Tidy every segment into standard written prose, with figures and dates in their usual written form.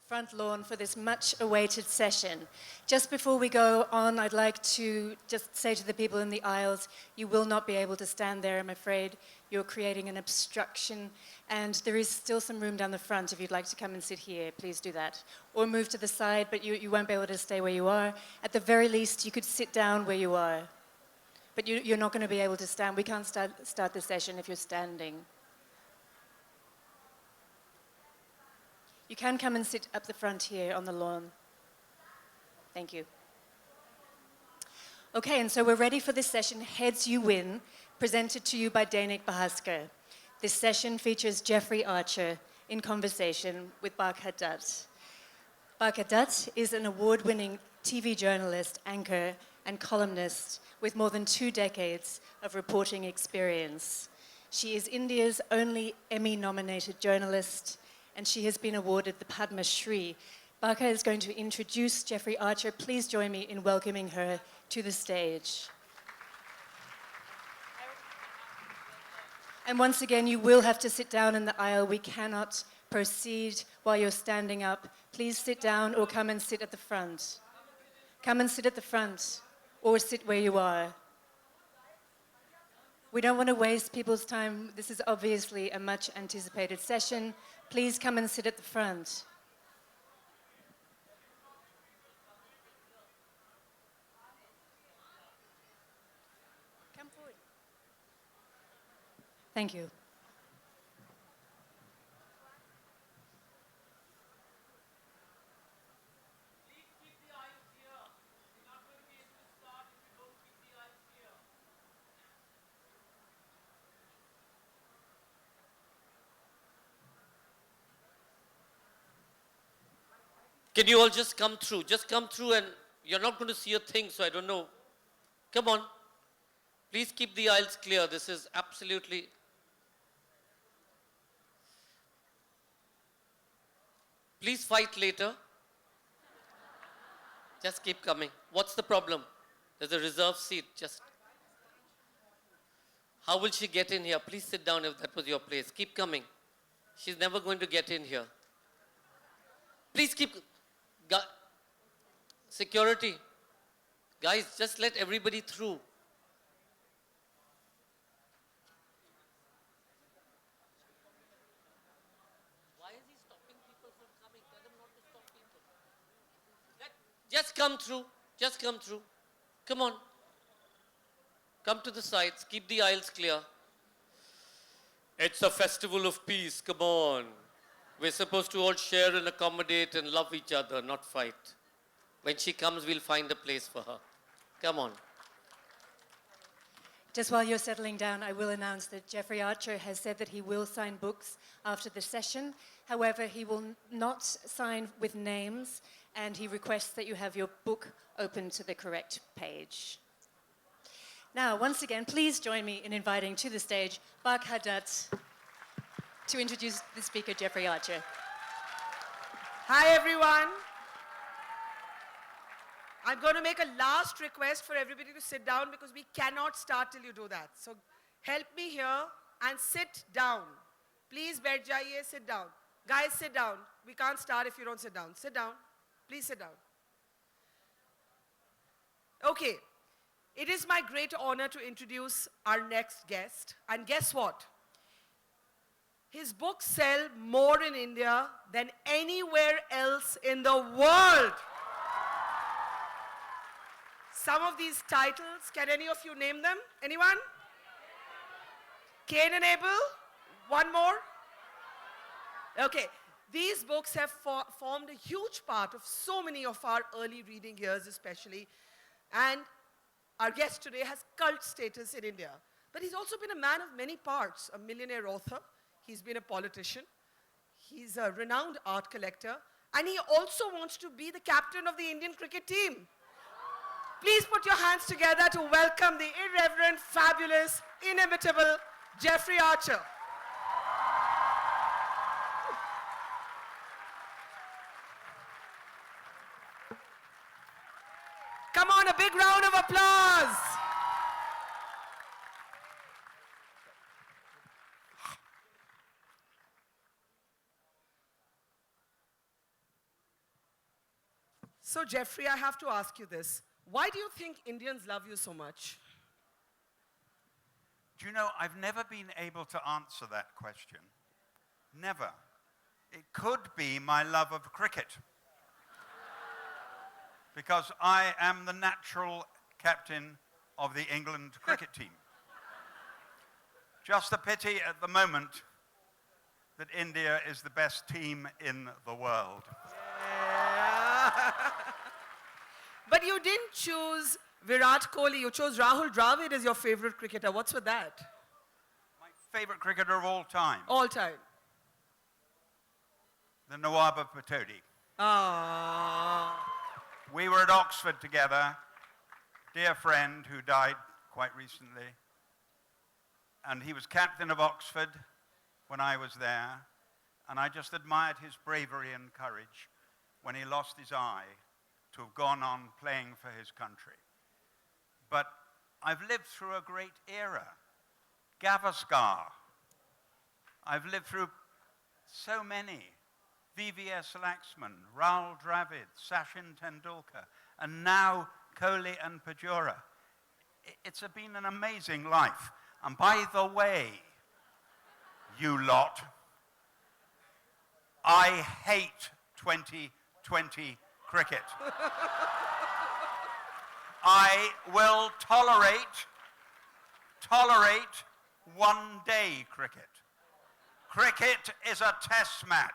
Front lawn for this much-awaited session. Just before we go on, I'd like to just say to the people in the aisles, you will not be able to stand there, I'm afraid. You're creating an obstruction, and there is still some room down the front if you'd like to come and sit here, please do that. Or move to the side, but you won't be able to stay where you are. At the very least, you could sit down where you are. But you're not going to be able to stand. We can't start the session if you're standing. You can come and sit up the front here on the lawn. Thank you. Okay, and so we're ready for this session, Heads You Win, presented to you by Dainik Bahaskar. This session features Jeffrey Archer in conversation with Barkha Dutt. Barkha Dutt is an award-winning TV journalist, anchor, and columnist with more than 2 decades of reporting experience. She is India's only Emmy-nominated journalist, and she has been awarded the Padma Shri. Barkha is going to introduce Jeffrey Archer. Please join me in welcoming her to the stage. And once again, you will have to sit down in the aisle. We cannot proceed while you're standing up. Please sit down or come and sit at the front. Come and sit at the front or sit where you are. We don't want to waste people's time. This is obviously a much anticipated session. Please come and sit at the front. Come forward. Thank you. Can you all just come through? Just come through, and you're not going to see a thing, so I don't know. Come on. Please keep the aisles clear. This is absolutely... Please fight later. Just keep coming. What's the problem? There's a reserved seat. Just... How will she get in here? Please sit down if that was your place. Keep coming. She's never going to get in here. Please keep... Security. Guys, just let everybody through. Why is he stopping people from coming? Tell him not to stop people. Just come through. Just come through. Come on. Come to the sides. Keep the aisles clear. It's a festival of peace. Come on. We're supposed to all share and accommodate and love each other, not fight. When she comes, we'll find a place for her. Come on. Just while you're settling down, I will announce that Jeffrey Archer has said that he will sign books after the session. However, he will not sign with names, and he requests that you have your book open to the correct page. Now, once again, please join me in inviting to the stage Barkha Dutt to introduce the speaker, Jeffrey Archer. Hi, everyone. I'm going to make a last request for everybody to sit down because we cannot start till you do that. So help me here and sit down. Please, baith jaiye, sit down. Guys, sit down. We can't start if you don't sit down. Sit down. Please sit down. Okay. It is my great honor to introduce our next guest. And guess what? His books sell more in India than anywhere else in the world. Some of these titles, can any of you name them? Anyone? Kane and Abel? One more? Okay. These books have formed a huge part of so many of our early reading years especially. And our guest today has cult status in India. But he's also been a man of many parts, a millionaire author. He's been a politician. He's a renowned art collector. And he also wants to be the captain of the Indian cricket team. Please put your hands together to welcome the irreverent, fabulous, inimitable Jeffrey Archer. Come on, a big round of applause. So, Jeffrey, I have to ask you this. Why do you think Indians love you so much? Do you know, I've never been able to answer that question. Never. It could be my love of cricket. Because I am the natural captain of the England cricket team. Just a pity at the moment that India is the best team in the world. Yeah. But you didn't choose Virat Kohli, you chose Rahul Dravid as your favorite cricketer. What's with that? My favorite cricketer of all time, All time. the Nawab of Patodi. Ah. We were at Oxford together, dear friend who died quite recently. And he was captain of Oxford when I was there. And I just admired his bravery and courage when he lost his eye to have gone on playing for his country. But I've lived through a great era. Gavaskar. I've lived through so many. VVS Laxman, Rahul Dravid, Sachin Tendulkar, and now Kohli and Pajora. It's been an amazing life. And by the way, you lot, I hate 2020 cricket. I will tolerate one-day cricket. Cricket is a test match.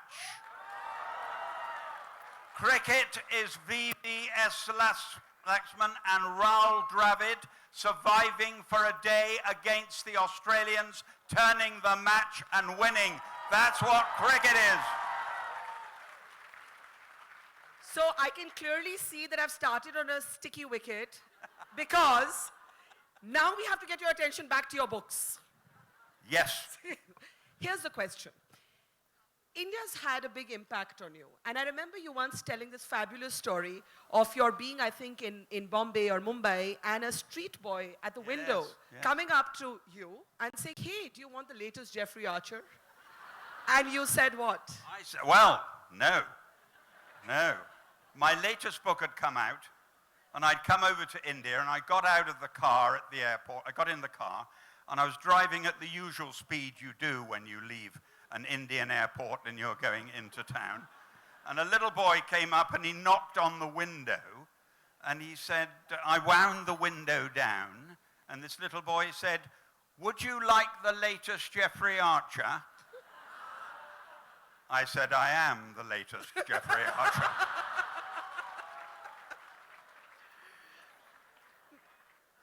Cricket is VVS Laxman and Rahul Dravid surviving for a day against the Australians, turning the match and winning. That's what cricket is. So I can clearly see that I've started on a sticky wicket because now we have to get your attention back to your books. Yes. Here's the question. India's had a big impact on you. And I remember you once telling this fabulous story of your being, I think, in Bombay or Mumbai, and a street boy at the window yes. coming up to you and saying, hey, do you want the latest Jeffrey Archer? And you said what? I said, well, no. My latest book had come out, and I'd come over to India, and I got out of the car at the airport. I got in the car, and I was driving at the usual speed you do when you leave an Indian airport and you're going into town. And a little boy came up and he knocked on the window and he said, I wound the window down, and this little boy said, would you like the latest Jeffrey Archer? I said, I am the latest Jeffrey Archer.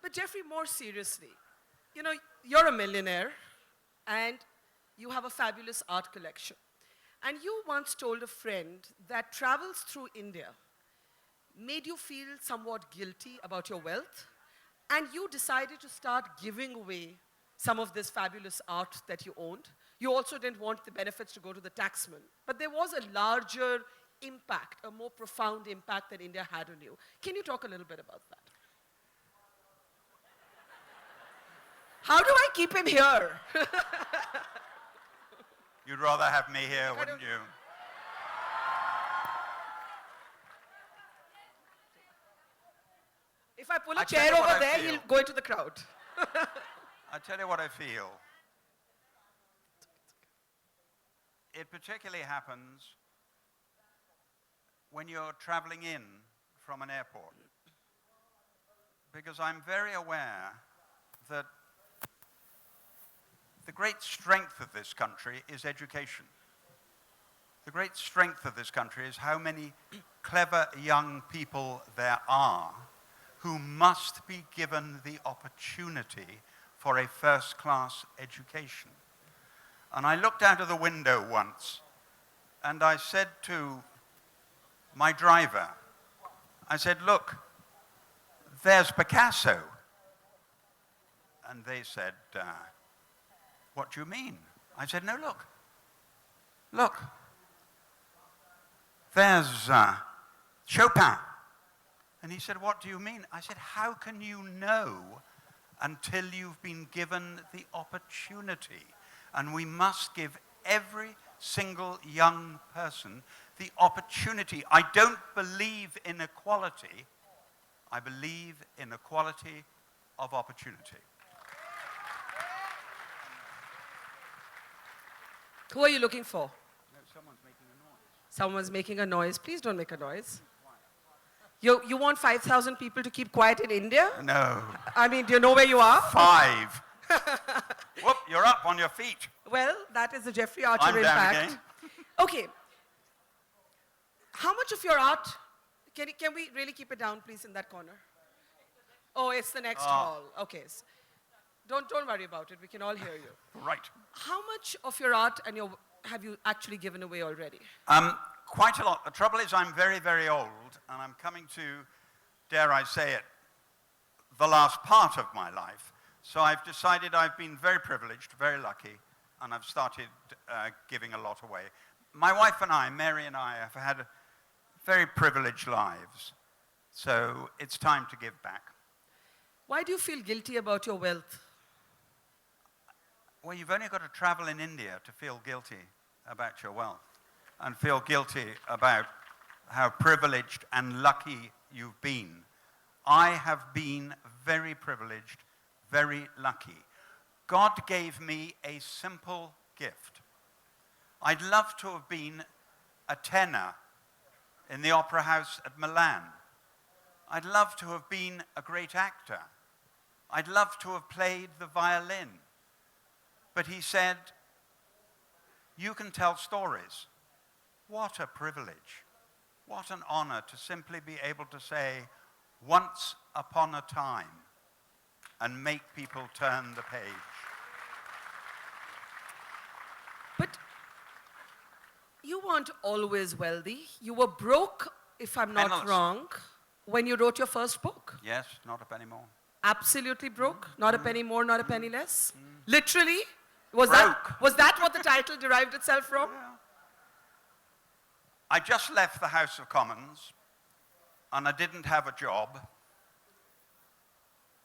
But Jeffrey, more seriously, you know, you're a millionaire and you have a fabulous art collection. And you once told a friend that travels through India made you feel somewhat guilty about your wealth, and you decided to start giving away some of this fabulous art that you owned. You also didn't want the benefits to go to the taxman. But there was a larger impact, a more profound impact that India had on you. Can you talk a little bit about that? How do I keep him here? You'd rather have me here, wouldn't you? If I pull a I tell chair you what over I there, feel. he'll go into the crowd. I tell you what I feel. It particularly happens when you're traveling in from an airport. Because I'm very aware that the great strength of this country is education. The great strength of this country is how many clever young people there are who must be given the opportunity for a first-class education. And I looked out of the window once and I said to my driver, I said, look, there's Picasso. And they said, what do you mean? I said, no, look, there's Chopin. And he said, what do you mean? I said, how can you know until you've been given the opportunity? And we must give every single young person the opportunity. I don't believe in equality. I believe in equality of opportunity. Who are you looking for? No, someone's making a noise. Someone's making a noise. Please don't make a noise. You want 5,000 people to keep quiet in India? No. I mean, do you know where you are? 5. Whoop, you're up on your feet. Well, that is the Jeffrey Archer I'm down impact. again. Okay. How much of your art, can we really keep it down, please, in that corner? Oh, it's the next hall. Okay. Don't worry about it. We can all hear you. Right. How much of your art have you actually given away already? Quite a lot. The trouble is I'm very, very old, and I'm coming to, dare I say it, the last part of my life. So I've decided I've been very privileged, very lucky, and I've started giving a lot away. My wife and I, Mary and I, have had very privileged lives. So it's time to give back. Why do you feel guilty about your wealth? Well, you've only got to travel in India to feel guilty about your wealth and feel guilty about how privileged and lucky you've been. I have been very privileged, very lucky. God gave me a simple gift. I'd love to have been a tenor in the opera house at Milan. I'd love to have been a great actor. I'd love to have played the violin. But he said, you can tell stories. What a privilege. What an honor to simply be able to say, once upon a time, and make people turn the page. But you weren't always wealthy. You were broke, if I'm not Penniless. wrong, when you wrote your first book. Yes, not a penny more. Absolutely broke. Not a penny more, not a penny less. Literally? Broke. Was that what the title derived itself from? Yeah. I just left the House of Commons, and I didn't have a job.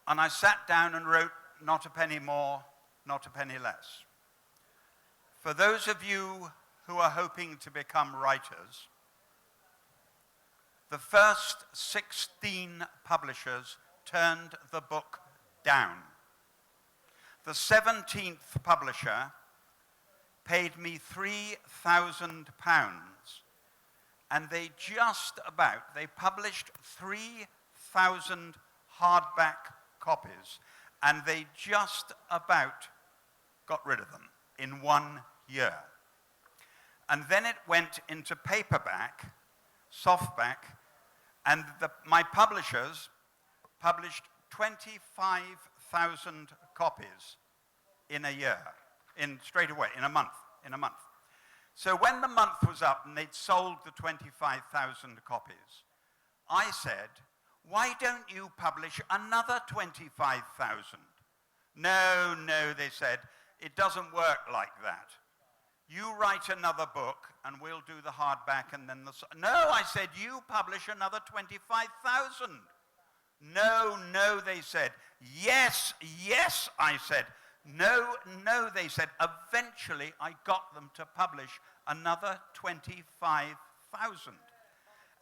And I sat down and wrote Not a Penny More, Not a Penny Less. For those of you who are hoping to become writers, the first 16 publishers turned the book down. The 17th publisher paid me £3,000, and they published 3,000 hardback copies, and they just about got rid of them in 1 year. And then it went into paperback, softback, and my publishers published 25,000 copies in a year, straight away, in a month. So when the month was up and they'd sold the 25,000 copies, I said, why don't you publish another 25,000? No, they said, it doesn't work like that. You write another book and we'll do the hardback and then No, I said, you publish another 25,000. No, they said. Yes, I said. No, they said. Eventually, I got them to publish another 25,000.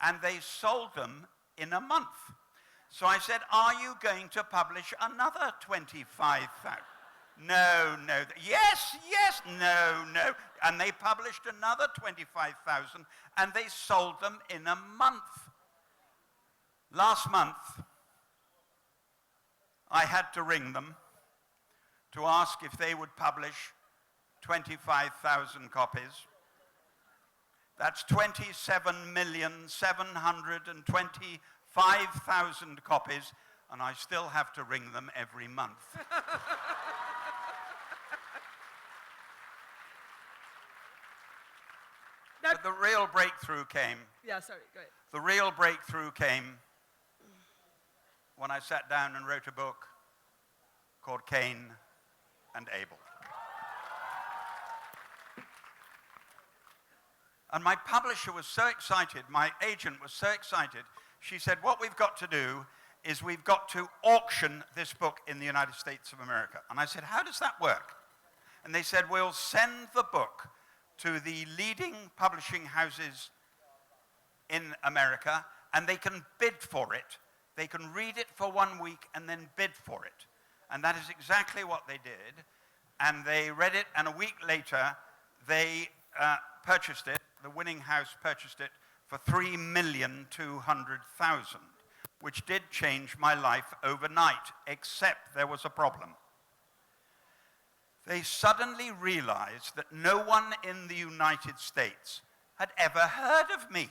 And they sold them in a month. So I said, are you going to publish another 25,000? No. Yes, no. And they published another 25,000, and they sold them in a month. Last month, I had to ring them to ask if they would publish 25,000 copies. That's 27,725,000 copies, and I still have to ring them every month. But the real breakthrough came. Yeah, sorry, go ahead. The real breakthrough came when I sat down and wrote a book called Kane and Abel. And my publisher was so excited, my agent was so excited, she said, what we've got to do is we've got to auction this book in the United States of America. And I said, how does that work? And they said, we'll send the book to the leading publishing houses in America, and they can bid for it. They can read it for 1 week and then bid for it. And that is exactly what they did. And they read it, and a week later, they purchased it. The winning house purchased it for $3,200,000, which did change my life overnight, except there was a problem. They suddenly realized that no one in the United States had ever heard of me.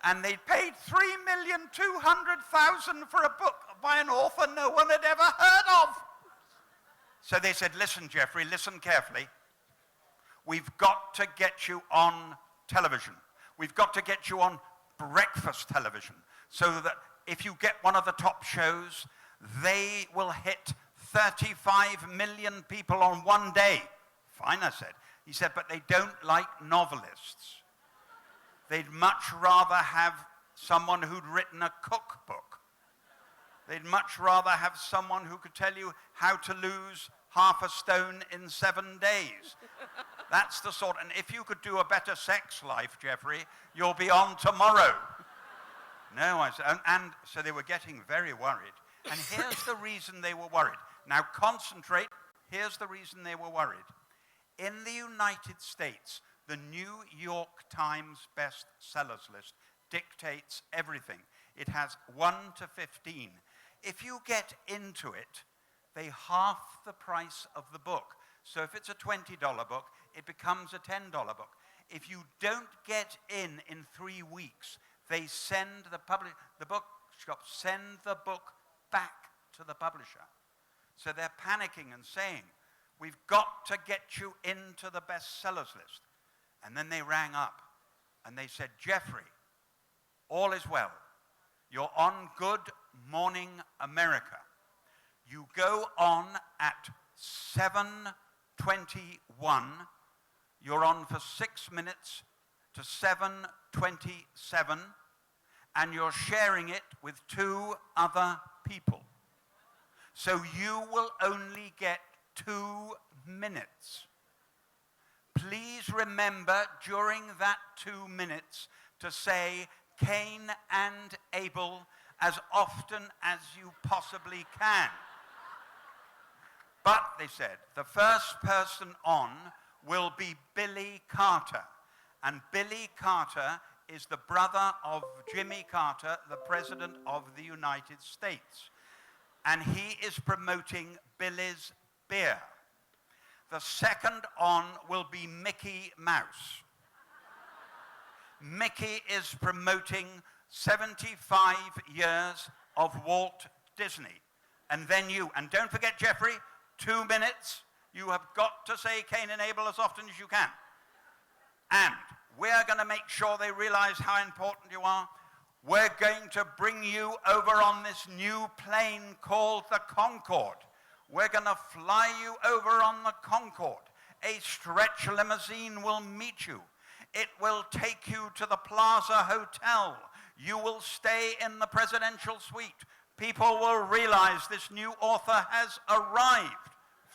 And they'd paid $3,200,000 for a book by an author no one had ever heard of. So they said, listen, Jeffrey, listen carefully. We've got to get you on television. We've got to get you on breakfast television so that if you get one of the top shows, they will hit 35 million people on one day. Fine, I said. He said, but they don't like novelists. They'd much rather have someone who'd written a cookbook. They'd much rather have someone who could tell you how to lose half a stone in 7 days. That's the sort, and if you could do a better sex life, Jeffrey, you'll be on tomorrow. No, I said, and so they were getting very worried. And here's the reason they were worried. Now concentrate, here's the reason they were worried. In the United States, the New York Times bestsellers list dictates everything. It has 1 to 15. If you get into it, they half the price of the book. So if it's a $20 book, it becomes a $10 book. If you don't get in 3 weeks, they send the bookshop send the book back to the publisher. So they're panicking and saying, we've got to get you into the bestsellers list. And then they rang up and they said, Jeffrey, all is well. You're on Good Morning America. You go on at 7:21. You're on for 6 minutes to 7:27, and you're sharing it with 2 other people. So you will only get 2 minutes. Please remember during that 2 minutes to say Kane and Abel as often as you possibly can. But, they said, the first person on will be Billy Carter. And Billy Carter is the brother of Jimmy Carter, the President of the United States. And he is promoting Billy's beer. The second on will be Mickey Mouse. Mickey is promoting 75 years of Walt Disney. And then you, and don't forget, Jeffrey, 2 minutes, you have got to say Kane and Abel as often as you can. And we're going to make sure they realize how important you are. We're going to bring you over on this new plane called the Concorde. We're going to fly you over on the Concorde. A stretch limousine will meet you. It will take you to the Plaza Hotel. You will stay in the presidential suite. People will realize this new author has arrived.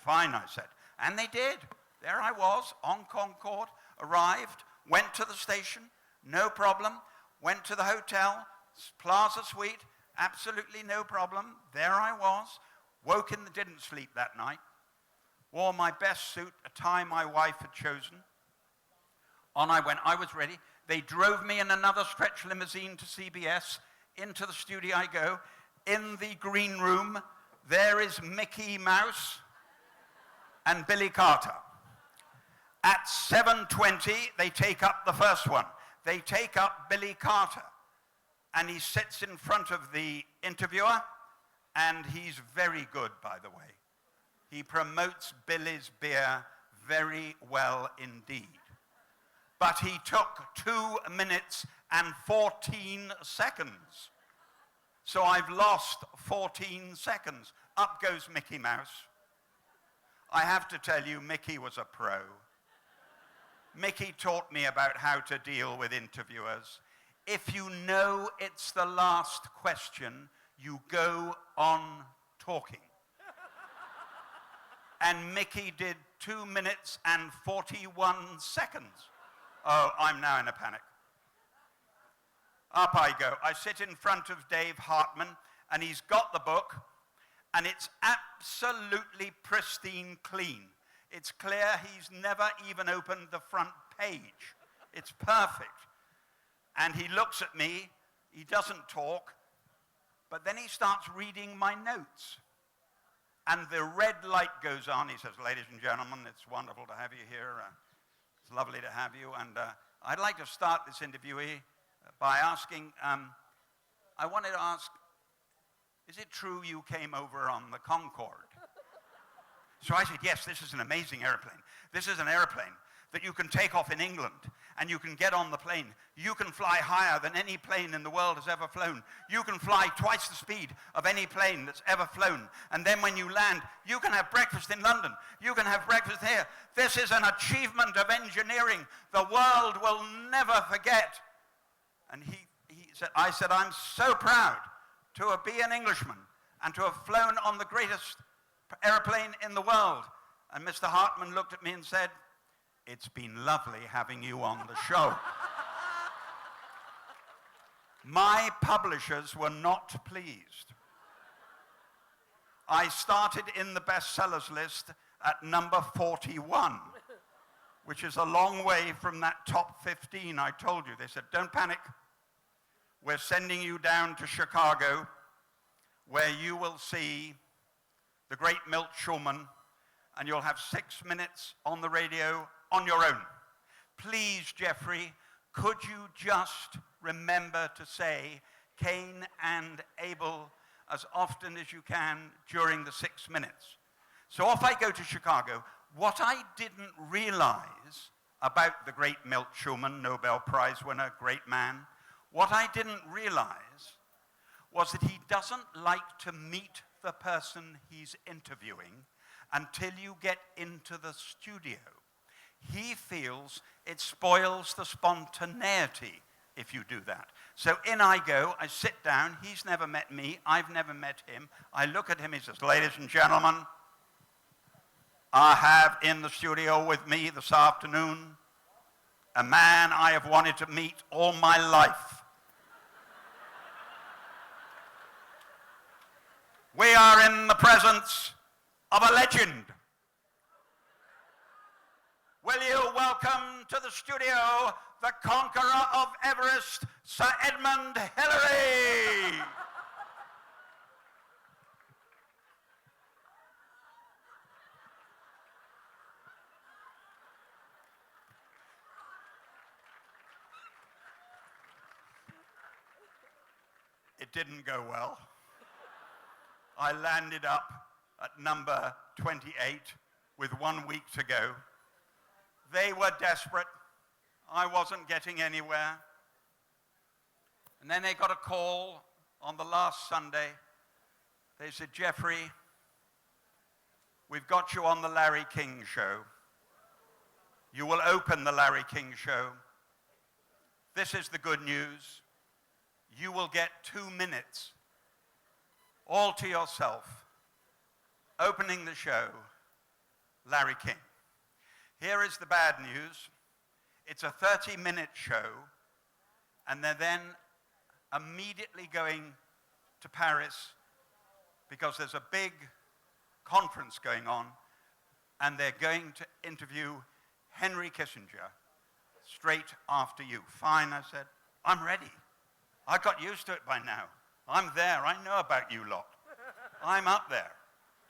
Fine, I said. And they did. There I was on Concorde, arrived, went to the station, no problem, went to the hotel, Plaza Suite, absolutely no problem. There I was, woke in, didn't sleep that night, wore my best suit, a tie my wife had chosen. On I went, I was ready. They drove me in another stretch limousine to CBS. Into the studio I go. In the green room, there is Mickey Mouse and Billy Carter. At 7:20, they take up the first one. They take up Billy Carter. And he sits in front of the interviewer, and he's very good, by the way. He promotes Billy's beer very well indeed. But he took 2 minutes and 14 seconds. So I've lost 14 seconds. Up goes Mickey Mouse. I have to tell you, Mickey was a pro. Mickey taught me about how to deal with interviewers. If you know it's the last question, you go on talking. And Mickey did 2 minutes and 41 seconds. Oh, I'm now in a panic. Up I go. I sit in front of Dave Hartman, and he's got the book, and it's absolutely pristine clean. It's clear he's never even opened the front page. It's perfect. And he looks at me, he doesn't talk, but then he starts reading my notes. And the red light goes on. He says, ladies and gentlemen, it's wonderful to have you here. It's lovely to have you. And I'd like to start this interview by asking, I wanted to ask, is it true you came over on the Concorde? So I said, yes, this is an amazing airplane. This is an airplane that you can take off in England, and you can get on the plane. You can fly higher than any plane in the world has ever flown. You can fly twice the speed of any plane that's ever flown. And then when you land, you can have breakfast in London. You can have breakfast here. This is an achievement of engineering the world will never forget. And I said, I'm so proud to be an Englishman and to have flown on the greatest airplane in the world. And Mr. Hartman looked at me and said, it's been lovely having you on the show. My publishers were not pleased. I started in the bestsellers list at number 41, which is a long way from that top 15 I told you. They said, don't panic. We're sending you down to Chicago, where you will see the great Milt Schumann, and you'll have 6 minutes on the radio on your own. Please, Jeffrey, could you just remember to say Kane and Abel as often as you can during the 6 minutes? So off I go to Chicago. What I didn't realize about the great Milt Schumann, Nobel Prize winner, great man, what I didn't realize was that he doesn't like to meet the person he's interviewing until you get into the studio. He feels it spoils the spontaneity if you do that. So in I go, I sit down, he's never met me, I've never met him. I look at him, he says, ladies and gentlemen, I have in the studio with me this afternoon a man I have wanted to meet all my life. We are in the presence of a legend. Will you welcome to the studio the conqueror of Everest, Sir Edmund Hillary? It didn't go well. I landed up at number 28 with 1 week to go. They were desperate. I wasn't getting anywhere. And then they got a call on the last Sunday. They said, Jeffrey, we've got you on the Larry King show. You will open the Larry King show. This is the good news. You will get 2 minutes all to yourself, opening the show, Larry King. Here is the bad news. It's a 30-minute show, and they're then immediately going to Paris because there's a big conference going on, and they're going to interview Henry Kissinger straight after you. Fine, I said. I'm ready. I got used to it by now. I'm there. I know about you lot. I'm up there.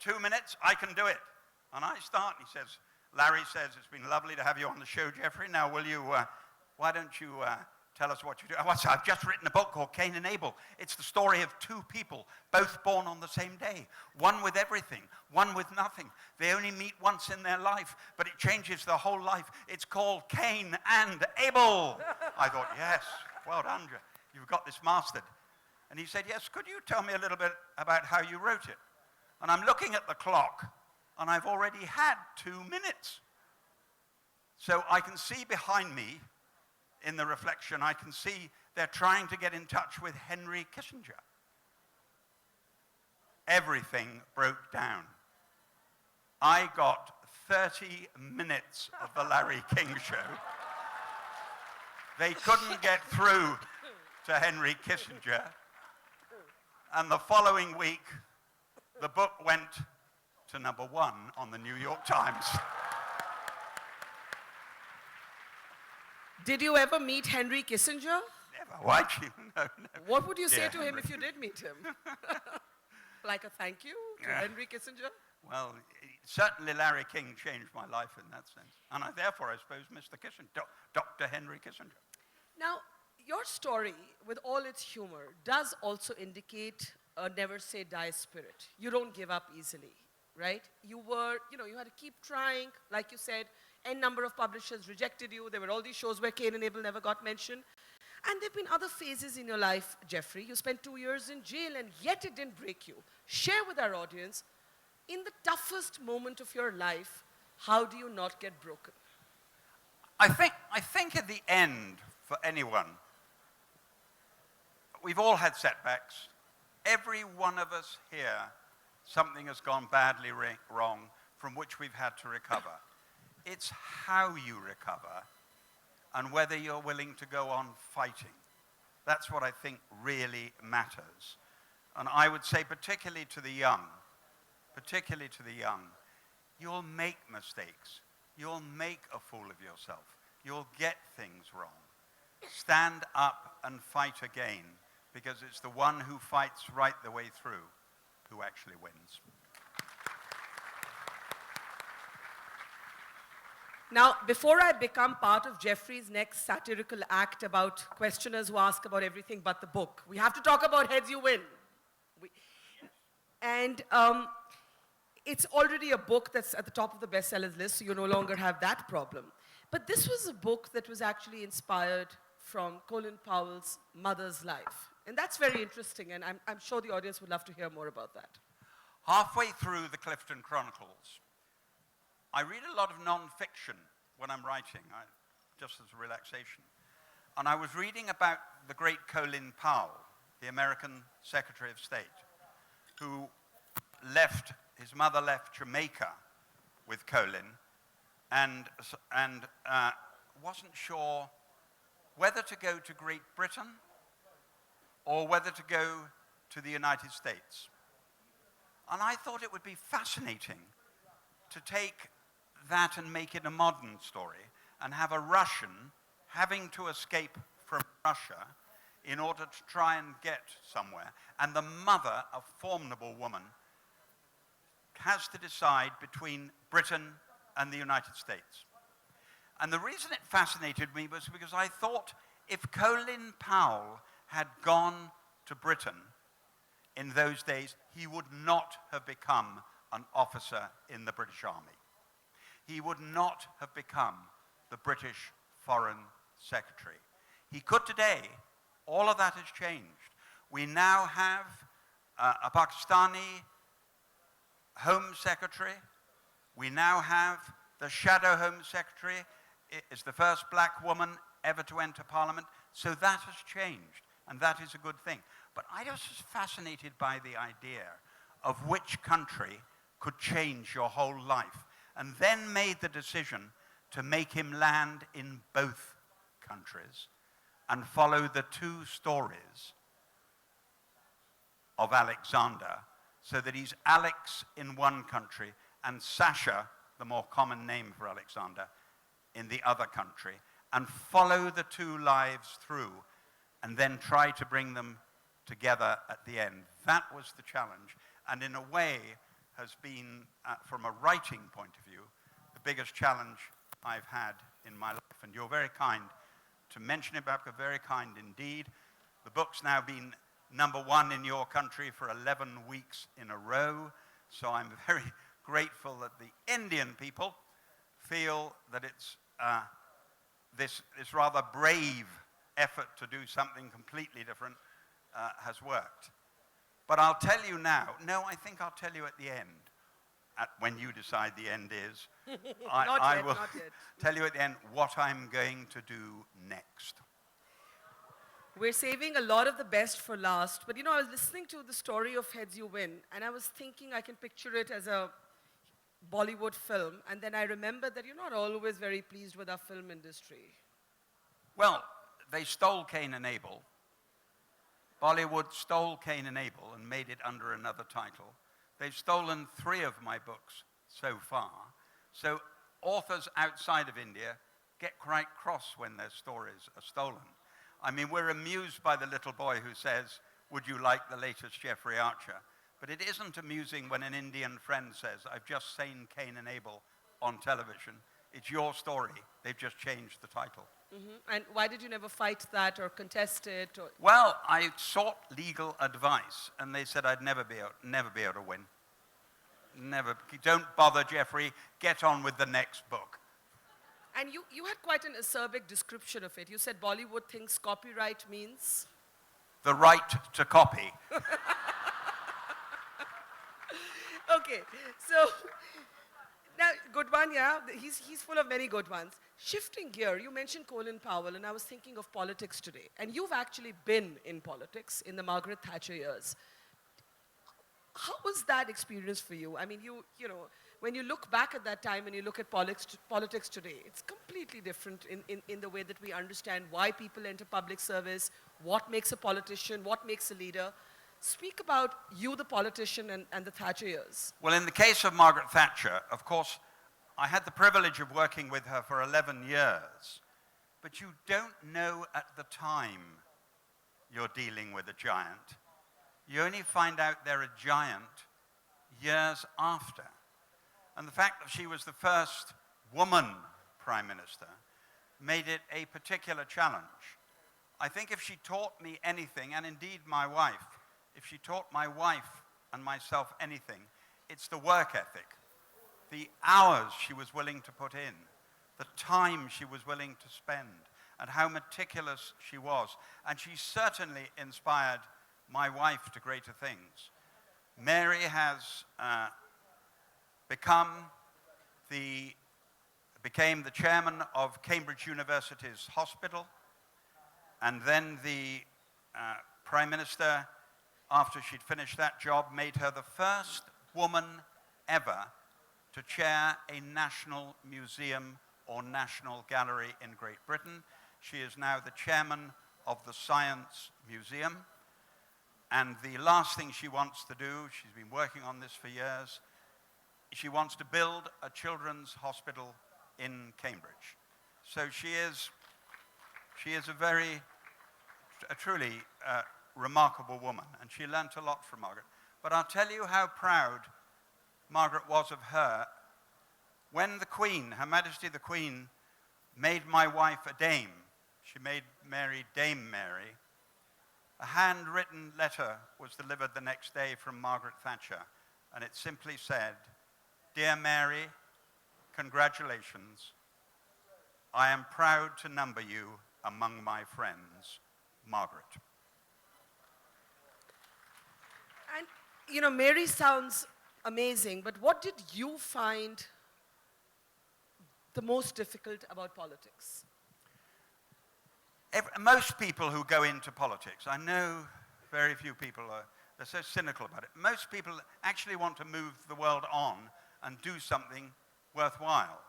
2 minutes, I can do it. And I start, and he says, Larry says, it's been lovely to have you on the show, Jeffrey. Now, why don't you tell us what you do? I've just written a book called Kane and Abel. It's the story of two people, both born on the same day. One with everything, one with nothing. They only meet once in their life, but it changes their whole life. It's called Kane and Abel. I thought, yes, well done, you've got this mastered. And he said, yes, could you tell me a little bit about how you wrote it? And I'm looking at the clock, and I've already had 2 minutes. So I can see behind me, in the reflection, I can see they're trying to get in touch with Henry Kissinger. Everything broke down. I got 30 minutes of the Larry King show. They couldn't get through to Henry Kissinger. And the following week, the book went to #1 on the New York Times. Did you ever meet Henry Kissinger? Never. Why'd you? No. What would you say Yeah, to him Henry. if you did meet him? Like a thank you to Yeah. Henry Kissinger? Well, certainly Larry King changed my life in that sense. And therefore, I suppose, Mr. Kissinger, Dr. Henry Kissinger. Now, your story, with all its humor, does also indicate a never say die spirit. You don't give up easily, right? You had to keep trying. Like you said, n number of publishers rejected you. There were all these shows where Kane and Abel never got mentioned. And there have been other phases in your life, Jeffrey. You spent 2 years in jail, and yet it didn't break you. Share with our audience, in the toughest moment of your life, how do you not get broken? I think at the end, for anyone, we've all had setbacks. Every one of us here, something has gone badly wrong from which we've had to recover. It's how you recover and whether you're willing to go on fighting. That's what I think really matters. And I would say particularly to the young, you'll make mistakes. You'll make a fool of yourself. You'll get things wrong. Stand up and fight again, because it's the one who fights right the way through who actually wins. Now, before I become part of Jeffrey's next satirical act about questioners who ask about everything but the book, we have to talk about Heads You Win. It's already a book that's at the top of the bestsellers list, so you no longer have that problem. But this was a book that was actually inspired from Colin Powell's mother's life. And that's very interesting, and I'm sure the audience would love to hear more about that. Halfway through the Clifton Chronicles, I read a lot of non-fiction when I'm writing, just as a relaxation. And I was reading about the great Colin Powell, the American Secretary of State, who his mother left Jamaica with Colin and wasn't sure whether to go to Great Britain or whether to go to the United States. And I thought it would be fascinating to take that and make it a modern story and have a Russian having to escape from Russia in order to try and get somewhere. And the mother, a formidable woman, has to decide between Britain and the United States. And the reason it fascinated me was because I thought if Colin Powell had gone to Britain in those days, he would not have become an officer in the British Army. He would not have become the British Foreign Secretary. He could today. All of that has changed. We now have a Pakistani Home Secretary. We now have the Shadow Home Secretary is the first black woman ever to enter Parliament. So that has changed, and that is a good thing. But I was just fascinated by the idea of which country could change your whole life, and then made the decision to make him land in both countries and follow the two stories of Alexander, so that he's Alex in one country and Sasha, the more common name for Alexander, in the other country, and follow the two lives through and then try to bring them together at the end. That was the challenge, and in a way has been, from a writing point of view, the biggest challenge I've had in my life. And you're very kind to mention it, Barkha, very kind indeed. The book's now been #1 in your country for 11 weeks in a row, so I'm very grateful that the Indian people feel that it's this rather brave effort to do something completely different has worked. But I'll tell you now, no, I think I'll tell you at the end, when you decide the end is. I will not yet. tell you at the end what I'm going to do next. We're saving a lot of the best for last, but I was listening to the story of Heads You Win, and I was thinking I can picture it as a Bollywood film, and then I remembered that you're not always very pleased with our film industry. Well, they stole Kane and Abel, Bollywood stole Kane and Abel and made it under another title. They've stolen 3 of my books so far. So authors outside of India get quite cross when their stories are stolen. I mean, we're amused by the little boy who says, "Would you like the latest Jeffrey Archer?" But it isn't amusing when an Indian friend says, "I've just seen Kane and Abel on television. It's your story. They've just changed the title." And why did you never fight that or contest it? Or Well, I sought legal advice, and they said I'd never be able to win. Never. Don't bother, Jeffrey. Get on with the next book. And you had quite an acerbic description of it. You said Bollywood thinks copyright means? The right to copy. Okay, so now good one, yeah. He's full of many good ones. Shifting gear, you mentioned Colin Powell, and I was thinking of politics today. And you've actually been in politics in the Margaret Thatcher years. How was that experience for you? I mean, you know, when you look back at that time and you look at politics today, it's completely different in the way that we understand why people enter public service, what makes a politician, what makes a leader. Speak about you, the politician, and the Thatcher years. Well, in the case of Margaret Thatcher, of course, I had the privilege of working with her for 11 years. But you don't know at the time you're dealing with a giant. You only find out they're a giant years after. And the fact that she was the first woman prime minister made it a particular challenge. I think if she taught me anything, and indeed my wife, if she taught my wife and myself anything, it's the work ethic. The hours she was willing to put in, the time she was willing to spend, and how meticulous she was. And she certainly inspired my wife to greater things. Mary has became the chairman of Cambridge University's hospital, and then the Prime Minister, after she'd finished that job, made her the first woman ever to chair a national museum or national gallery in Great Britain. She is now the chairman of the Science Museum. And the last thing she wants to do, she's been working on this for years, she wants to build a children's hospital in Cambridge. So she is a truly remarkable woman, and she learnt a lot from Margaret. But I'll tell you how proud Margaret was of her. When the Queen, Her Majesty the Queen, made my wife a dame, she made Mary Dame Mary, a handwritten letter was delivered the next day from Margaret Thatcher, and it simply said, "Dear Mary, congratulations. I am proud to number you among my friends, Margaret." And, you know, Mary sounds amazing, but what did you find the most difficult about politics? Most people who go into politics, I know very few people they're so cynical about it. Most people actually want to move the world on and do something worthwhile.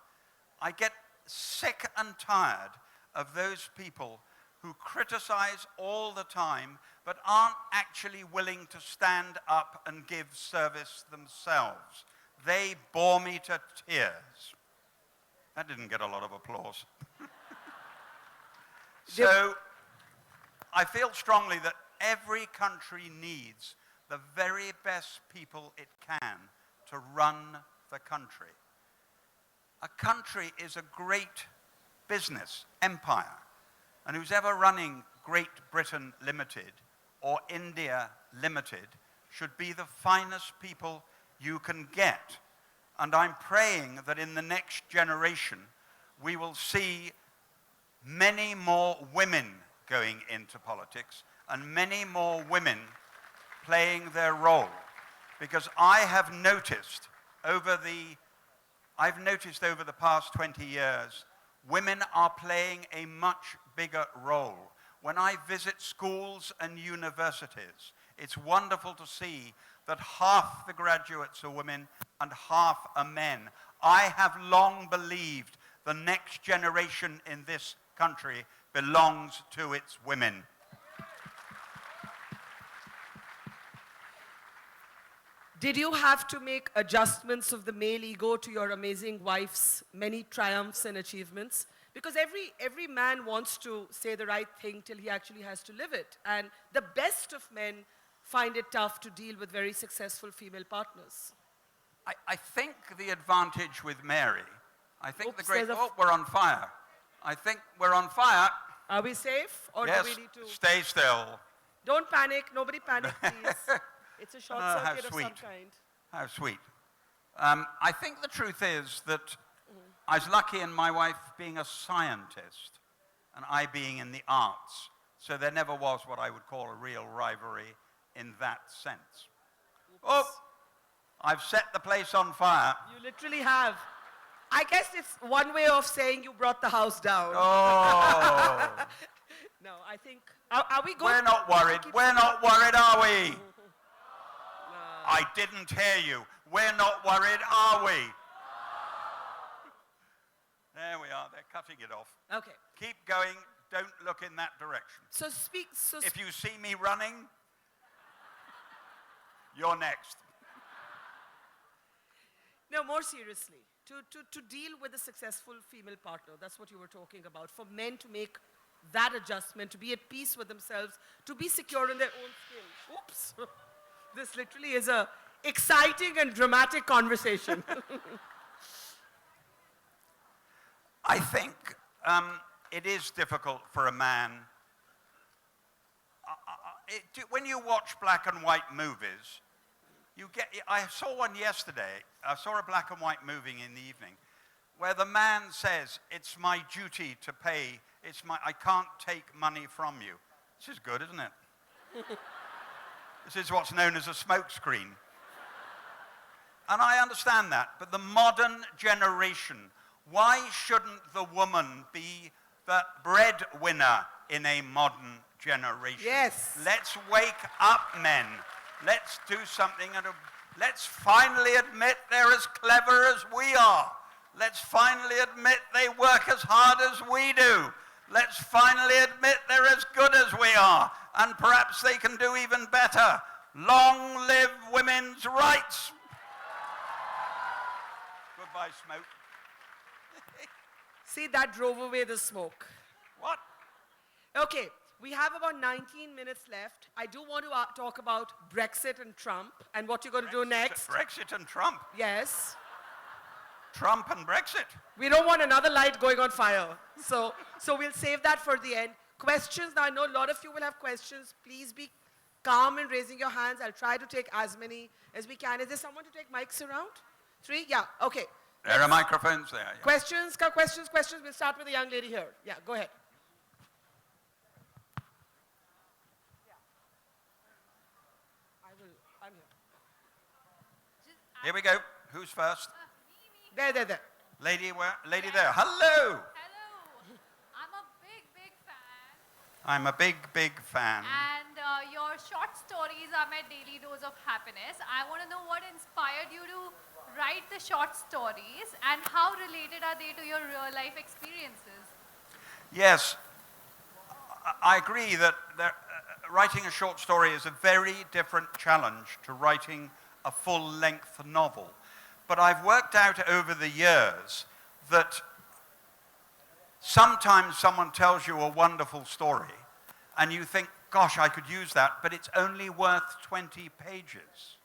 I get sick and tired of those people who criticize all the time but aren't actually willing to stand up and give service themselves. They bore me to tears. That didn't get a lot of applause. So I feel strongly that every country needs the very best people it can to run the country. A country is a great business empire, and who's ever running Great Britain Limited or India Limited should be the finest people you can get. And I'm praying that in the next generation we will see many more women going into politics and many more women playing their role. Because I've noticed over the past 20 years, women are playing a much bigger role. When I visit schools and universities, it's wonderful to see that half the graduates are women and half are men. I have long believed the next generation in this country belongs to its women. Did you have to make adjustments of the male ego to your amazing wife's many triumphs and achievements? Because every man wants to say the right thing till he actually has to live it. And the best of men find it tough to deal with very successful female partners. I think the advantage with Mary, I think the Oops, great, there's a oh, we're on fire. I think we're on fire. Are we safe? Or Yes, do we need to? stay still. Don't panic. Nobody panic, please. It's a short How circuit of some sweet. kind. How sweet. I think the truth is that I was lucky in my wife being a scientist and I being in the arts. So there never was what I would call a real rivalry in that sense. Oh, I've set the place on fire. You literally have. I guess it's one way of saying you brought the house down. Oh, No, I think. Are we good? we're not worried. We're not worried, are we? I didn't hear you. We're not worried, are we? There we are. They're cutting it off. Okay. Keep going. Don't look in that direction. So If you see me running, you're next. No, more seriously, to deal with a successful female partner, that's what you were talking about, for men to make that adjustment, to be at peace with themselves, to be secure in their own skin. Oops. This literally is a exciting and dramatic conversation. I think it is difficult for a man. When you watch black and white movies, I saw one yesterday. I saw a black and white movie in the evening where the man says, "It's my duty to pay. I can't take money from you." This is good, isn't it? This is what's known as a smokescreen. And I understand that, but the modern generation, why shouldn't the woman be the breadwinner in a modern generation? Yes. Let's wake up, men. Let's do something, and let's finally admit they're as clever as we are. Let's finally admit they work as hard as we do. Let's finally admit they're as good as we are, and perhaps they can do even better. Long live women's rights. Goodbye, smoke. See, that drove away the smoke. What? Okay, we have about 19 minutes left. I do want to talk about Brexit and Trump and what you're going to do next. Brexit and Trump. Yes. Trump and Brexit. We don't want another light going on fire. So we'll save that for the end. Questions, now I know a lot of you will have questions. Please be calm in raising your hands. I'll try to take as many as we can. Is there someone to take mics around? 3? Yeah, okay. There are microphones there. Yeah. Questions. We'll start with the young lady here. Yeah, go ahead. I'm here. Here we go. Who's first? There. Lady there. Hello. Hello. I'm a big fan. I'm a big fan. And your short stories are my daily dose of happiness. I want to know what inspired you to write the short stories and how related are they to your real life experiences? Yes, I agree that writing a short story is a very different challenge to writing a full-length novel. But I've worked out over the years that sometimes someone tells you a wonderful story and you think, gosh, I could use that, but it's only worth 20 pages.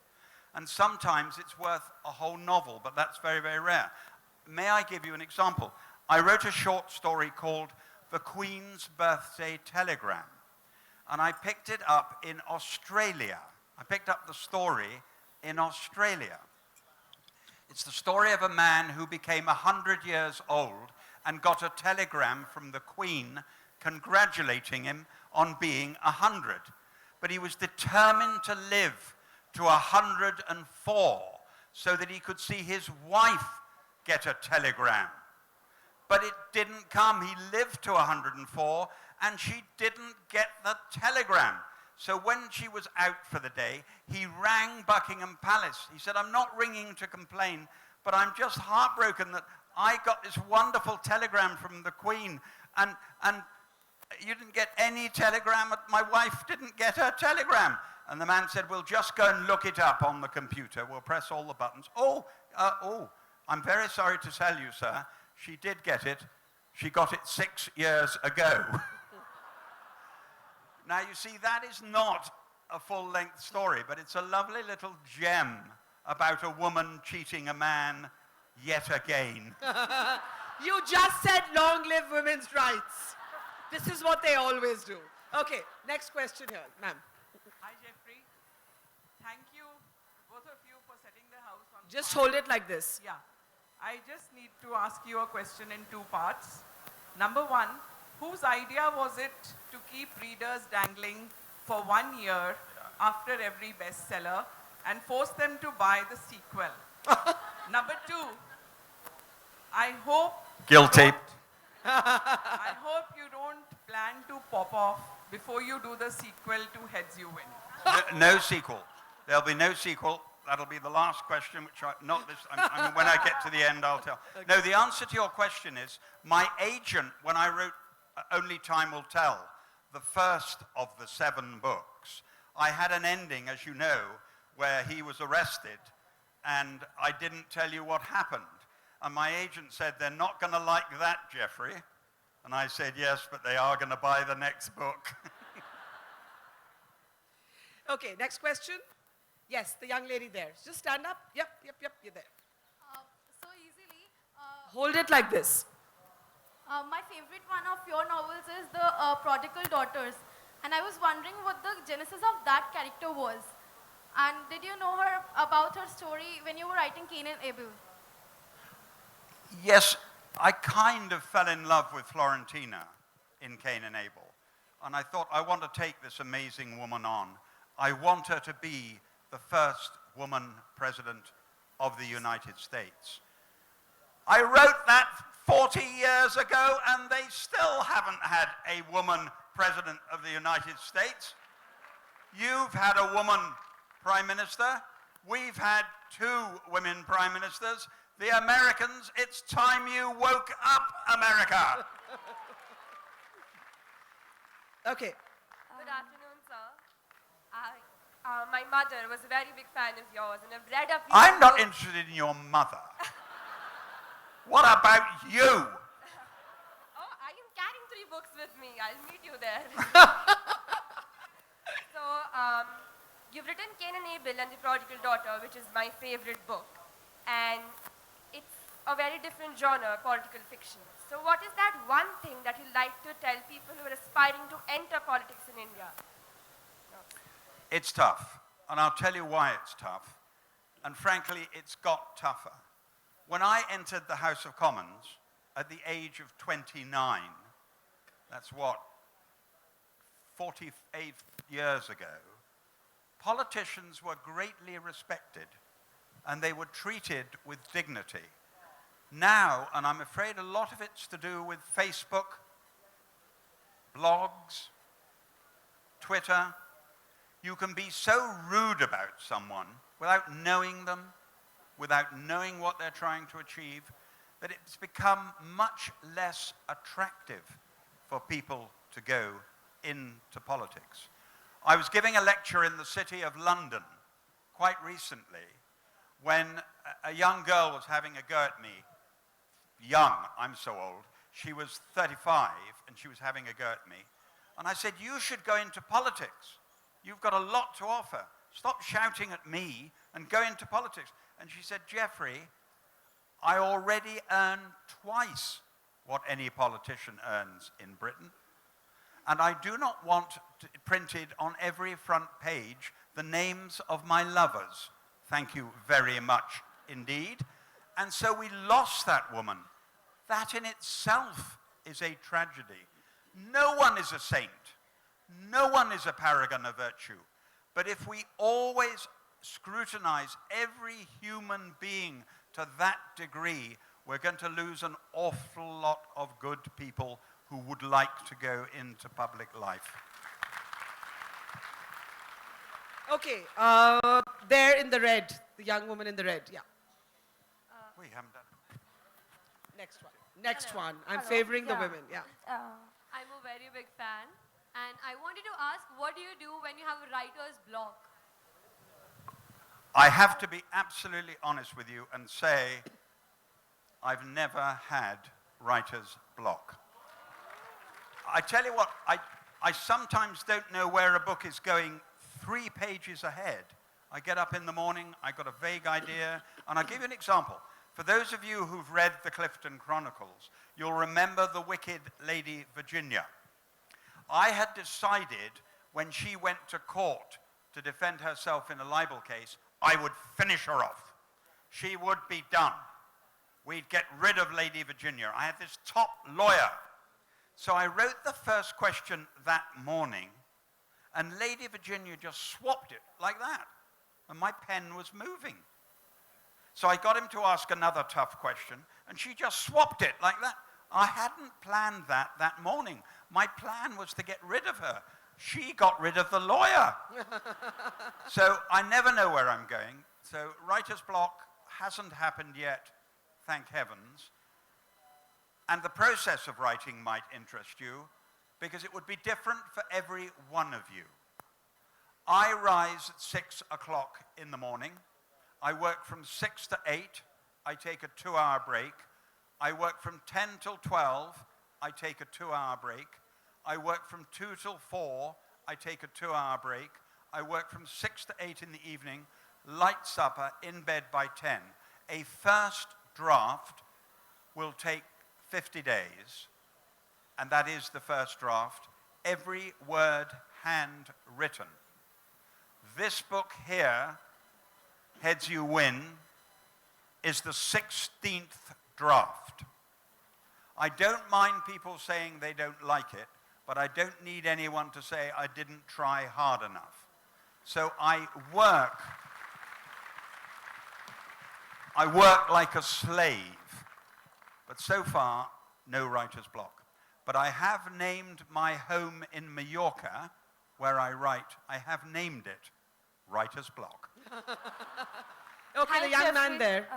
And sometimes it's worth a whole novel, but that's very, very rare. May I give you an example? I wrote a short story called The Queen's Birthday Telegram, and I picked it up in Australia. I picked up the story in Australia. It's the story of a man who became 100 years old and got a telegram from the Queen congratulating him on being 100. But he was determined to live to 104 so that he could see his wife get a telegram. But it didn't come. He lived to 104 and she didn't get the telegram. So when she was out for the day, he rang Buckingham Palace. He said, "I'm not ringing to complain, but I'm just heartbroken that I got this wonderful telegram from the Queen and you didn't get any telegram. My wife didn't get her telegram." And the man said, we'll just go and look it up on the computer. We'll press all the buttons. I'm very sorry to tell you, sir, she did get it. She got it 6 years ago. Now, you see, that is not a full-length story, but it's a lovely little gem about a woman cheating a man yet again. You just said long live women's rights. This is what they always do. Okay, next question here, ma'am. Hi, Jeffrey. Thank you, both of you, for setting the house on Just fire. hold it like this. Yeah. I just need to ask you a question in 2 parts. Number 1, whose idea was it to keep readers dangling for 1 year after every bestseller and force them to buy the sequel? Number 2, I hope Guilty. I hope you don't plan to pop off before you do the sequel to Heads You Win. No sequel. There'll be no sequel. That'll be the last question, which not this. When I get to the end, I'll tell. Okay. No, the answer to your question is my agent. When I wrote "Only Time Will Tell," the first of the 7 books, I had an ending, as you know, where he was arrested, and I didn't tell you what happened. And my agent said, "They're not going to like that, Jeffrey." And I said, "Yes, but they are going to buy the next book." Okay, next question. Yes, the young lady there. Just stand up. Yep, you're there. So easily. Hold it like this. My favorite one of your novels is the Prodigal Daughters. And I was wondering what the genesis of that character was. And did you know about her story when you were writing Kane and Abel? Yes, I kind of fell in love with Florentina in Kane and Abel. And I thought, I want to take this amazing woman on. I want her to be the first woman president of the United States. I wrote that 40 years ago, and they still haven't had a woman president of the United States. You've had a woman prime minister. We've had 2 women prime ministers. The Americans, it's time you woke up, America. Okay. Good afternoon, sir. My mother was a very big fan of yours, and I've read a few I'm not books. interested in your mother. What about you? Oh, I am carrying 3 books with me. I'll meet you there. So, you've written Kane and Abel and the Prodigal Daughter, which is my favorite book. And it's a very different genre, political fiction. So what is that one thing that you'd like to tell people who are aspiring to enter politics in India? It's tough, and I'll tell you why it's tough. And frankly, it's got tougher. When I entered the House of Commons at the age of 29, that's what, 48 years ago, politicians were greatly respected, and they were treated with dignity. Now, and I'm afraid a lot of it's to do with Facebook, blogs, Twitter, you can be so rude about someone without knowing them, without knowing what they're trying to achieve, that it's become much less attractive for people to go into politics. I was giving a lecture in the city of London quite recently when a young girl was having a go at me. Young, I'm so old. She was 35 and she was having a go at me. And I said, you should go into politics. You've got a lot to offer. Stop shouting at me and go into politics. And she said, Jeffrey, I already earn twice what any politician earns in Britain. And I do not want printed on every front page the names of my lovers. Thank you very much indeed. And so we lost that woman. That in itself is a tragedy. No one is a saint. No one is a paragon of virtue. But if we always scrutinize every human being to that degree, we're going to lose an awful lot of good people who would like to go into public life. Okay, there in the red, the young woman in the red, yeah. We haven't done it. Next one. Next Hello. one. I'm Hello. favoring the Yeah. women, yeah. I'm a very big fan, and I wanted to ask ask, what do you do when you have a writer's block? I have to be absolutely honest with you and say I've never had writer's block. I tell you what, I sometimes don't know where a book is going 3 pages ahead. I get up in the morning, I got a vague idea, and I'll give you an example. For those of you who've read the Clifton Chronicles, you'll remember the wicked Lady Virginia. I had decided when she went to court to defend herself in a libel case, I would finish her off. She would be done. We'd get rid of Lady Virginia. I had this top lawyer. So I wrote the first question that morning, and Lady Virginia just swapped it like that. And my pen was moving. So I got him to ask another tough question, and she just swapped it like that. I hadn't planned that morning. My plan was to get rid of her. She got rid of the lawyer. So I never know where I'm going. So writer's block hasn't happened yet, thank heavens. And the process of writing might interest you, because it would be different for every one of you. I rise at 6 o'clock in the morning. I work from 6 to 8. I take a 2-hour break. I work from 10 till 12. I take a 2-hour break. I work from 2 till 4. I take a 2-hour break. I work from 6 to 8 in the evening. Light supper, in bed by 10. A first draft will take 50 days, and that is the first draft. Every word handwritten. This book here, Heads You Win, is the 16th draft. I don't mind people saying they don't like it, but I don't need anyone to say I didn't try hard enough. So I work like a slave, but so far, no writer's block. But I have named my home in Mallorca, where I write, I have named it Writer's Block. Okay, the young man there.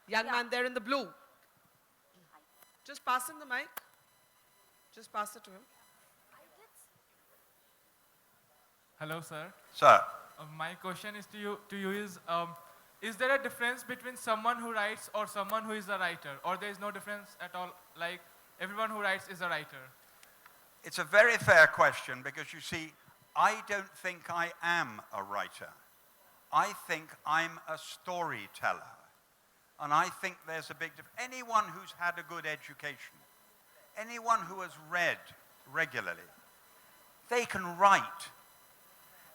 yeah. Man there in the blue. Just pass him the mic. Just pass it to him. Hello, sir. Sir, My question is to you is there a difference between someone who writes or someone who is a writer, or there is no difference at all? Like everyone who writes is a writer. it's a very fair question, because you see, I don't think I am a writer. I think I'm a storyteller. And I think there's a big difference. Anyone who's had a good education, anyone who has read regularly, they can write.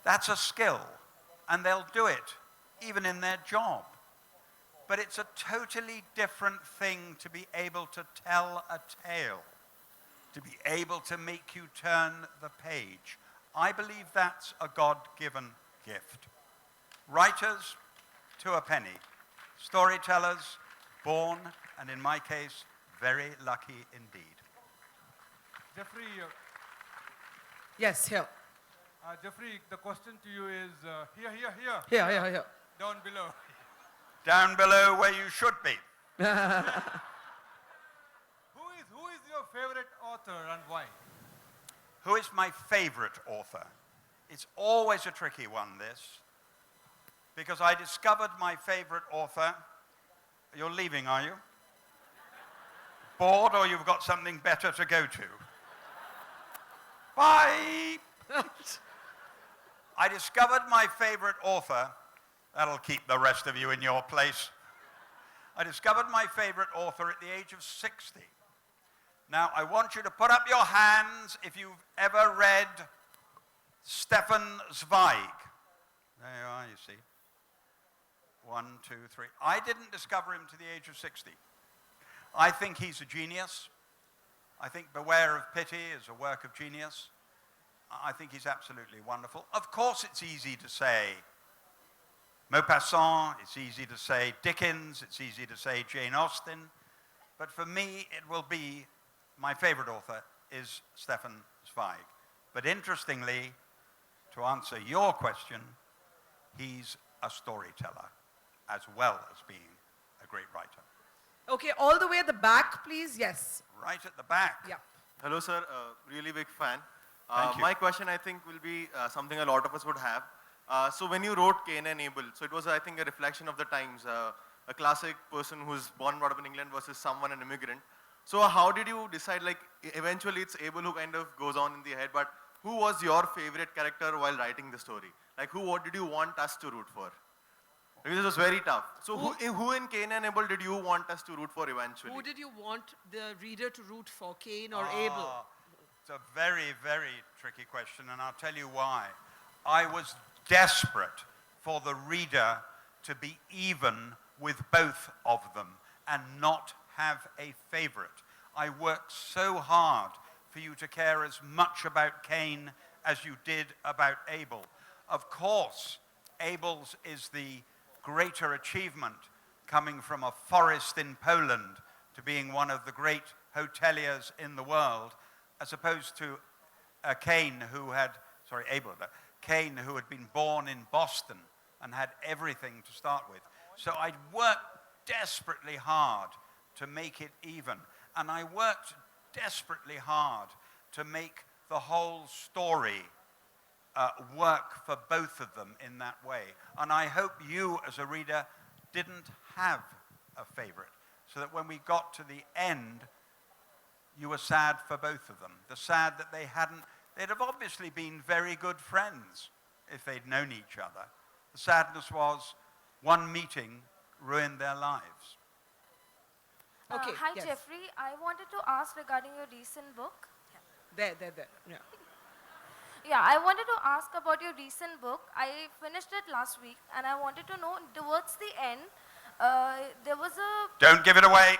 That's a skill, and they'll do it, even in their job. But it's a totally different thing to be able to tell a tale, to be able to make you turn the page. I believe that's a God-given gift. Writers, to a penny. Storytellers, born, and in my case, very lucky indeed. Jeffrey, Yes, here. Jeffrey, the question to you is here. Here. Down below. Down below where you should be. Who is your favorite author and why? Who is my favorite author? It's always a tricky one, this, because I discovered my favorite author. You're leaving, are you? Bored, or you've got something better to go to? Bye! I discovered my favorite author. That'll keep the rest of you in your place. I discovered my favorite author at the age of 60. Now, I want you to put up your hands if you've ever read Stefan Zweig. There you are, you see. 1, 2, 3. I didn't discover him to the age of 60. I think he's a genius. I think Beware of Pity is a work of genius. I think he's absolutely wonderful. Of course, it's easy to say Maupassant, it's easy to say Dickens, it's easy to say Jane Austen, but for me, it will be, my favorite author is Stefan Zweig. But interestingly, to answer your question, he's a storyteller as well as being a great writer. Okay, all the way at the back, please. Yes. Right at the back. Yeah. Hello, sir. Really big fan. Thank you. My question, I think, will be something a lot of us would have. So when you wrote Kane and Abel, so it was, I think, a reflection of the times, a classic person who's born and brought up in England versus someone, an immigrant. So how did you decide, like, eventually it's Abel who kind of goes on in the head, but who was your favorite character while writing the story? Like, what did you want us to root for? Because this was very tough. So who in Kane and Abel did you want us to root for eventually? Who did you want the reader to root for, Kane or Abel? It's a very, very tricky question, and I'll tell you why. I was desperate for the reader to be even with both of them and not have a favorite. I worked so hard for you to care as much about Kane as you did about Abel. Of course, Abel's is the greater achievement, coming from a forest in Poland to being one of the great hoteliers in the world, as opposed to Kane, who had been born in Boston and had everything to start with. So I'd worked desperately hard to make it even. And I worked desperately hard to make the whole story work for both of them in that way. And I hope you, as a reader, didn't have a favorite, so that when we got to the end, you were sad for both of them. The sad that they'd have obviously been very good friends if they'd known each other. The sadness was one meeting ruined their lives. Okay, Hi, yes. Jeffrey. I wanted to ask regarding your recent book. There. Yeah. Yeah, I wanted to ask about your recent book. I finished it last week, and I wanted to know, towards the end, there was a... Don't give it away.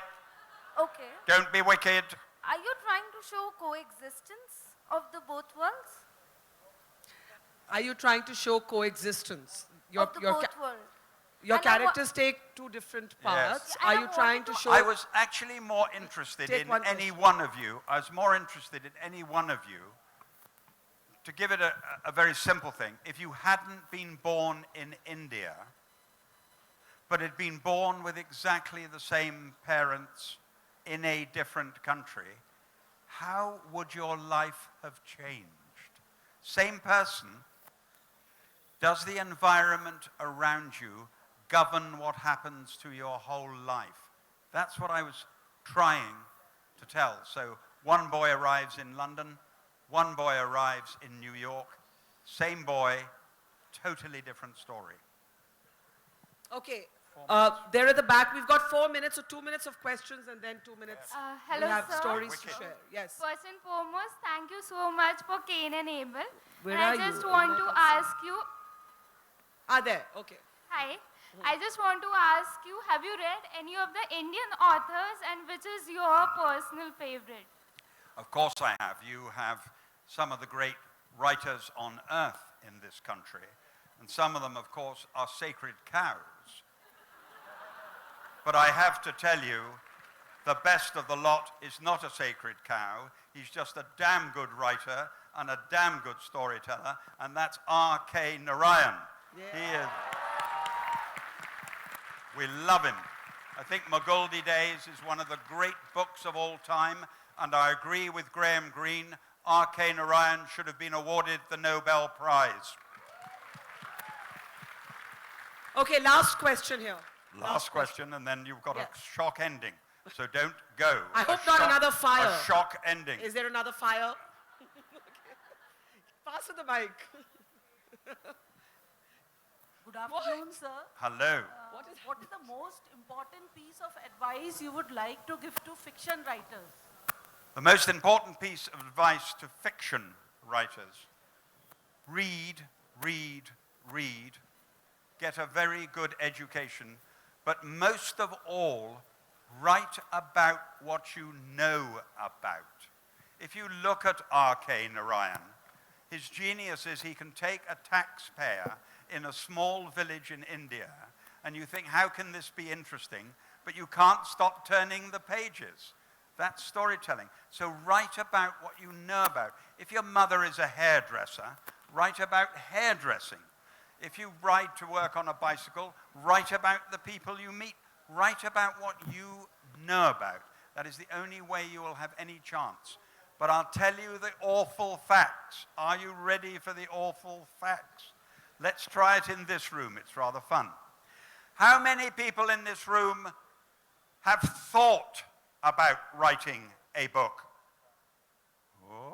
Okay. Don't be wicked. Are you trying to show coexistence of the both worlds? Are you trying to show coexistence? Of the both worlds. Your And I wa- characters take two different parts. Yes. Are And I you trying wanted to to show... I was actually more interested Take in one any question. one of you. I was more interested in any one of you. To give it a very simple thing, if you hadn't been born in India, but had been born with exactly the same parents in a different country, how would your life have changed? Same person. Does the environment around you govern what happens to your whole life? That's what I was trying to tell. So one boy arrives in London, one boy arrives in New York, same boy, totally different story. Okay. There at the back, we've got 4 minutes or 2 minutes of questions and then 2 minutes. Hello, we have sir. stories to Wicked. share. Yes. First and foremost, thank you so much for Kane and Abel. Where and are I just you? want to ask you, There. Okay. hi, I just want to ask you, have you read any of the Indian authors and which is your personal favorite? Of course I have. You have some of the great writers on earth in this country, and some of them, of course, are sacred cows. But I have to tell you, the best of the lot is not a sacred cow. He's just a damn good writer and a damn good storyteller, and that's R.K. Narayan. Yeah. He is. We love him. I think Moguldi Days is one of the great books of all time, and I agree with Graham Greene, R.K. Narayan should have been awarded the Nobel Prize. Okay, last question here. Last question, and then you've got Yes. a shock ending. So don't go. I A hope not shock- another fire. A shock ending. Is there another fire? Okay. Pass her the mic. Good afternoon, sir. Hello. What is the most important piece of advice you would like to give to fiction writers? The most important piece of advice to fiction writers: read, read, read, get a very good education, but most of all, write about what you know about. If you look at R.K. Narayan, his genius is he can take a taxpayer in a small village in India, and you think, how can this be interesting? But you can't stop turning the pages. That's storytelling. So write about what you know about. If your mother is a hairdresser, write about hairdressing. If you ride to work on a bicycle, write about the people you meet. Write about what you know about. That is the only way you will have any chance. But I'll tell you the awful facts. Are you ready for the awful facts? Let's try it in this room. It's rather fun. How many people in this room have thought about writing a book? Oh.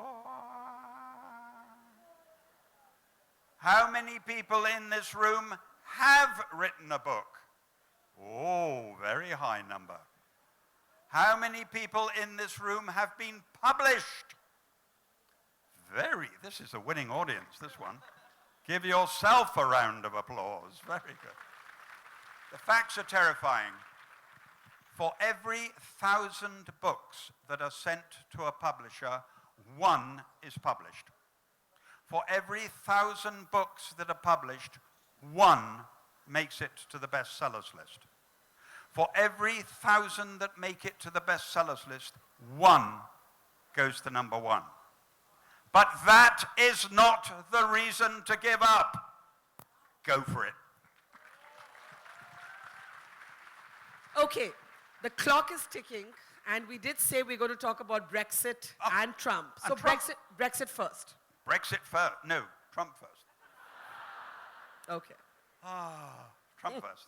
How many people in this room have written a book? Oh, very high number. How many people in this room have been published? This is a winning audience, this one. Give yourself a round of applause. Very good. The facts are terrifying. For every 1,000 books that are sent to a publisher, one is published. For every 1,000 books that are published, one makes it to the bestsellers list. For every 1,000 that make it to the bestsellers list, one goes to number one. But that is not the reason to give up. Go for it. Okay, the clock is ticking, and we did say we're going to talk about Brexit and Trump. So Trump. Brexit first. Brexit first. No, Trump first. Okay. Trump first.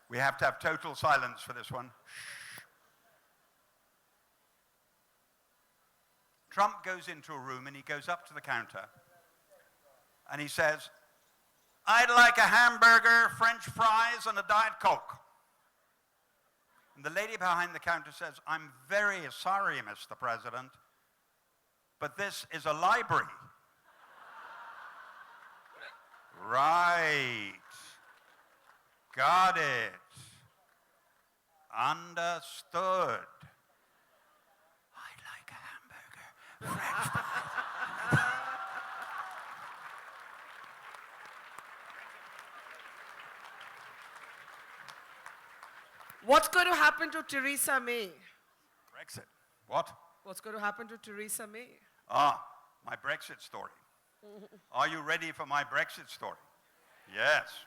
We have to have total silence for this one. Shh. Trump goes into a room and he goes up to the counter and he says, "I'd like a hamburger, French fries, and a Diet Coke." And the lady behind the counter says, "I'm very sorry, Mr. President, but this is a library." Right. Got it. Understood. I'd like a hamburger, French fries. What's going to happen to Theresa May? Brexit. What? What's going to happen to Theresa May? My Brexit story. Are you ready for my Brexit story? Yes.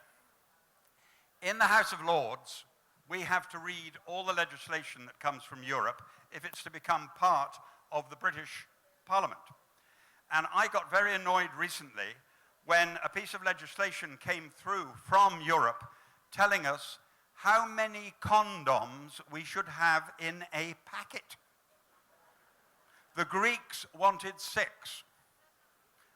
In the House of Lords, we have to read all the legislation that comes from Europe if it's to become part of the British Parliament. And I got very annoyed recently when a piece of legislation came through from Europe telling us how many condoms we should have in a packet. The Greeks wanted 6.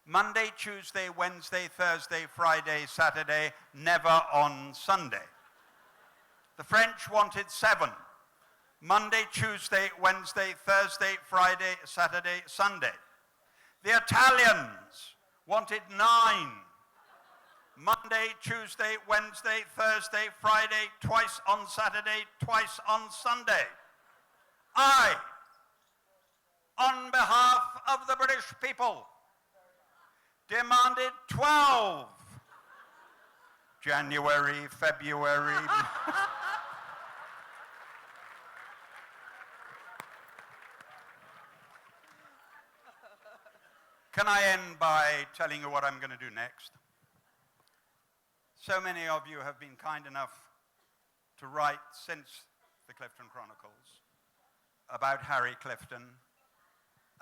Monday, Tuesday, Wednesday, Thursday, Friday, Saturday, never on Sunday. The French wanted 7. Monday, Tuesday, Wednesday, Thursday, Friday, Saturday, Sunday. The Italians wanted 9. Monday, Tuesday, Wednesday, Thursday, Friday, twice on Saturday, twice on Sunday. I, on behalf of the British people, demanded 12. January, February. Can I end by telling you what I'm going to do next? So many of you have been kind enough to write since the Clifton Chronicles about Harry Clifton.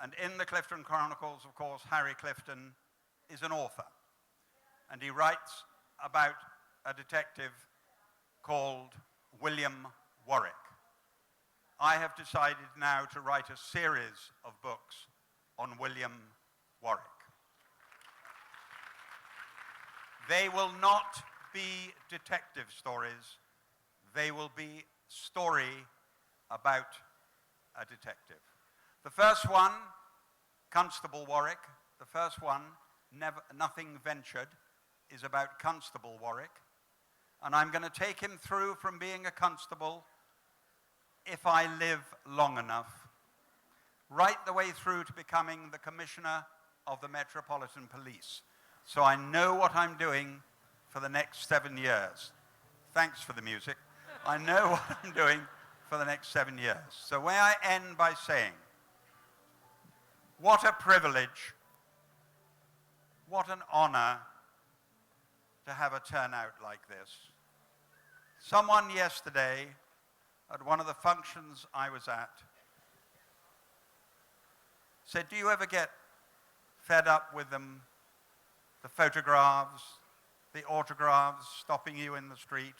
And in the Clifton Chronicles, of course, Harry Clifton is an author. And he writes about a detective called William Warwick. I have decided now to write a series of books on William Warwick. They will not be detective stories. They will be story about a detective. The first one, Constable Warwick, the first one, Nothing Ventured, is about Constable Warwick. And I'm going to take him through from being a constable, if I live long enough, right the way through to becoming the Commissioner of the Metropolitan Police. So I know what I'm doing for the next 7 years. Thanks for the music. I know what I'm doing for the next 7 years. So may I end by saying, what a privilege, what an honor to have a turnout like this. Someone yesterday, at one of the functions I was at, said, do you ever get fed up with them, the photographs, the autographs stopping you in the street?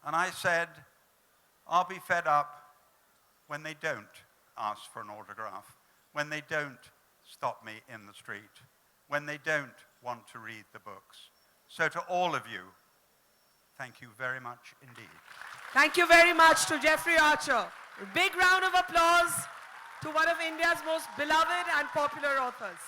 And I said, I'll be fed up when they don't ask for an autograph, when they don't stop me in the street, when they don't want to read the books. So to all of you, thank you very much indeed. Thank you very much to Jeffrey Archer. A big round of applause to one of India's most beloved and popular authors.